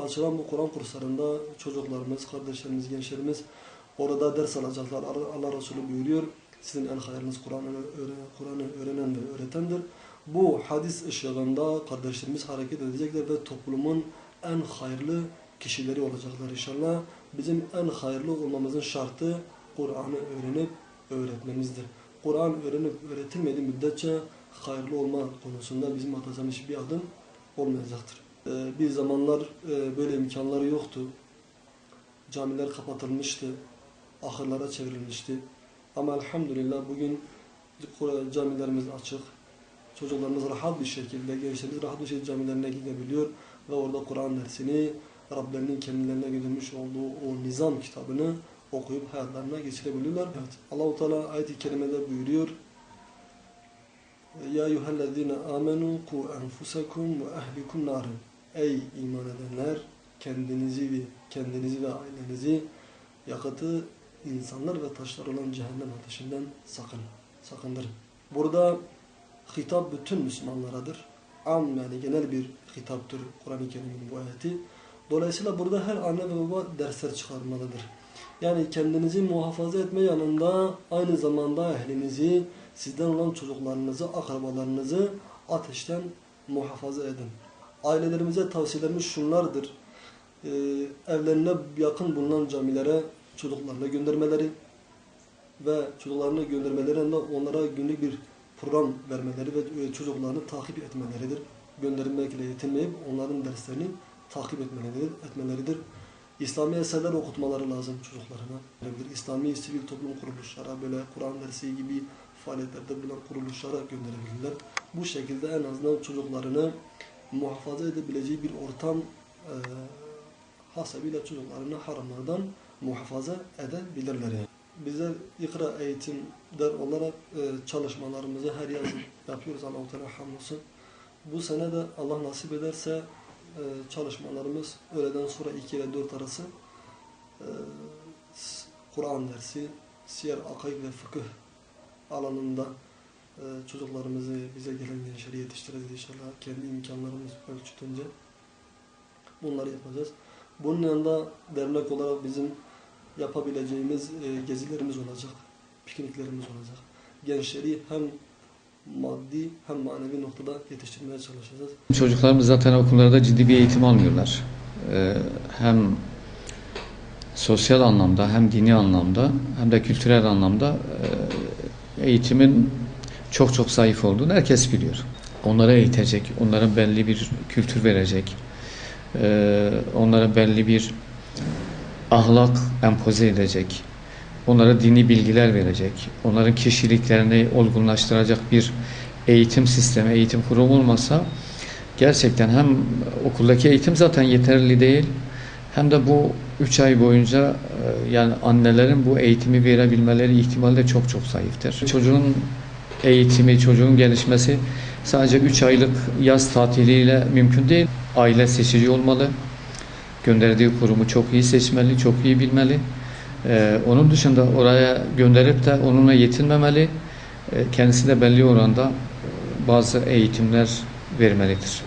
açılan bu Kur'an kurslarında çocuklarımız, kardeşlerimiz, gençlerimiz orada ders alacaklar. Allah Resulü buyuruyor, sizin en hayırlınız Kur'an'ı öğrenen ve öğretendir. Bu hadis ışığında kardeşlerimiz hareket edecekler ve toplumun en hayırlı kişileri olacaklar inşallah. Bizim en hayırlı olmamızın şartı Kur'an'ı öğrenip öğretmemizdir. Kur'an öğrenip öğretilmediği müddetçe hayırlı olma konusunda bizim atacağımız hiçbir adım olmayacaktır. Bir zamanlar böyle imkanları yoktu. Camiler kapatılmıştı, ahırlara çevrilmişti. Ama elhamdülillah bugün camilerimiz açık. Çocuklarımız rahat bir şekilde, gençlerimiz rahat bir şekilde camilerine gidebiliyor ve orada Kur'an dersini, Rablerinin kendilerine göndermiş olduğu o nizam kitabını okuyup hayatlarına geçirebiliyorlar. Evet. Allah-u Teala ayet-i kerimede buyuruyor: Ya eyyühellezine amenu ku enfusakum ve ehlikum narın. Ey iman edenler, kendinizi ve ailenizi yakıtı insanlar ve taşlar olan cehennem ateşinden sakındırın. Burada hitap bütün Müslümanlaradır. Yani genel bir hitaptır Kur'an-ı Kerim'in bu ayeti. Dolayısıyla burada her anne ve baba dersler çıkarmalıdır. Yani kendinizi muhafaza etme yanında aynı zamanda ehlinizi, sizden olan çocuklarınızı, akrabalarınızı ateşten muhafaza edin. Ailelerimize tavsiyelerimiz şunlardır: evlerine yakın bulunan camilere çocuklarına göndermeleri ve çocuklarına göndermelerinde onlara günlük bir program vermeleri ve çocuklarını takip etmeleridir. Göndermekle yetinmeyip onların derslerini takip etmeleridir. İslami eserler okutmaları lazım çocuklarına. İslami sivil toplum kuruluşlara, böyle Kur'an dersi gibi faaliyetlerde bulunan kuruluşlara gönderebilirler. Bu şekilde en azından çocuklarını muhafaza edebileceği bir ortam hasabıyla çocuklarını haramlardan muhafaza edebilirler. Yani. Bizler İkra eğitim der olarak çalışmalarımızı her yaz yapıyoruz, Allah-u Teala hamdolsun. Bu sene de Allah nasip ederse çalışmalarımız öğleden sonra 2 ile 4 arası Kur'an dersi, siyer, akaid ve fıkıh alanında çocuklarımızı, bize gelen gençleri yetiştireceğiz inşallah. Kendi imkanlarımız ölçütünce bunları yapacağız. Bunun yanında dernek olarak bizim yapabileceğimiz gezilerimiz olacak, pikniklerimiz olacak. Gençleri hem maddi hem manevi noktada yetiştirmeye çalışacağız. Çocuklarımız zaten okullarda ciddi bir eğitim almıyorlar. Hem sosyal anlamda, hem dini anlamda, hem de kültürel anlamda eğitimin çok zayıf olduğunu herkes biliyor. Onları eğitecek, onlara belli bir kültür verecek, onlara belli bir ahlak empoze edecek, onlara dini bilgiler verecek, onların kişiliklerini olgunlaştıracak bir eğitim sistemi, eğitim kurumu olmasa gerçekten hem okuldaki eğitim zaten yeterli değil, hem de bu 3 ay boyunca yani annelerin bu eğitimi verebilmeleri ihtimali de çok zayıftır. Çocuğun eğitimi, çocuğun gelişmesi sadece 3 aylık yaz tatiliyle mümkün değil. Aile seçici olmalı. Gönderdiği kurumu çok iyi seçmeli, çok iyi bilmeli. Onun dışında oraya gönderip de onunla yetinmemeli. Kendisi de belli oranda bazı eğitimler vermelidir.